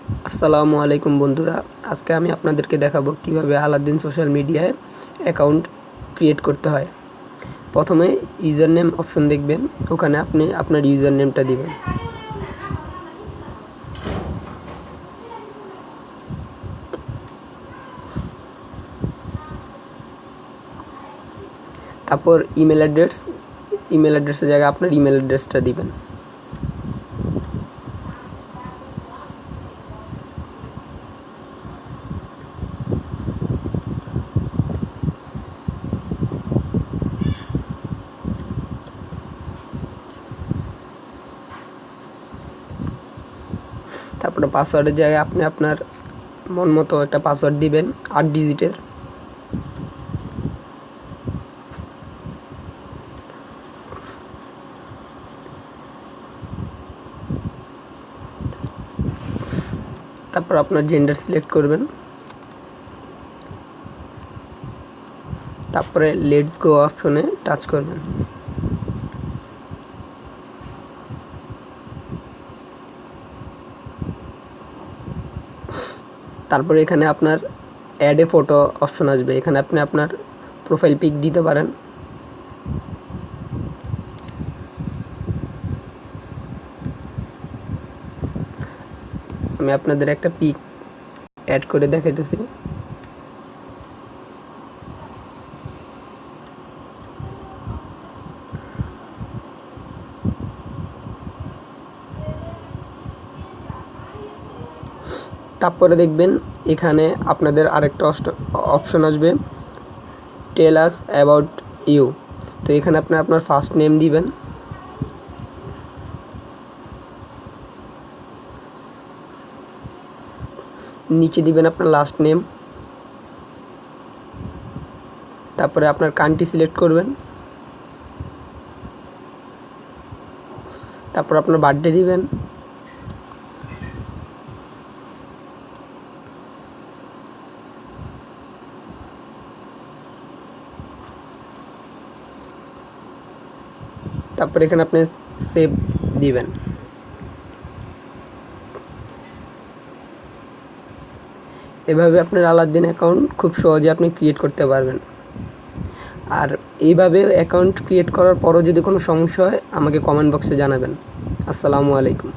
আসসালামু আলাইকুম বন্ধুরা, আজকে আমি আপনাদেরকে দেখাবো কিভাবে আলাদিন সোশ্যাল মিডিয়ায় অ্যাকাউন্ট ক্রিয়েট করতে হয়। প্রথমে ইউজার নেম অপশন দেখবেন, ওখানে আপনি আপনার ইউজার নেমটা দিবেন। তারপর ইমেল অ্যাড্রেসের জায়গায় আপনার ইমেল অ্যাড্রেসটা দিবেন। তারপরে পাসওয়ার্ডের জায়গায় আপনি আপনার মন মতো একটা পাসওয়ার্ড দিবেন 8 ডিজিটের। তারপর আপনার জেন্ডার সিলেক্ট করবেন। তারপরে লেটস গো অপশনে টাচ করবেন। তারপরে এখানে আপনার অ্যাড এ ফটো অপশন আসবে, এখানে আপনি আপনার প্রোফাইল পিক দিতে পারেন। আমি আপনাদের একটা পিক অ্যাড করে দেখাইতেছি। তারপরে দেখবেন এখানে আপনাদের আরেকটা অপশন আসবে, টেল আস অ্যাবাউট ইউ। তো এখানে আপনি আপনার ফার্স্ট নেম দিবেন, নিচে দিবেন আপনার লাস্ট নেম, তারপরে আপনার কান্ট্রি সিলেক্ট করবেন, তারপর আপনার বার্থডে দিবেন, তারপর এখানে আপনি সেভ দিবেন। এভাবে আপনার আলাদিন অ্যাকাউন্ট খুব সহজে আপনি ক্রিয়েট করতে পারবেন। আর এইভাবে অ্যাকাউন্ট ক্রিয়েট করার পরও যদি কোনো সমস্যা হয় আমাকে কমেন্ট বক্সে জানাবেন। আসসালামু আলাইকুম।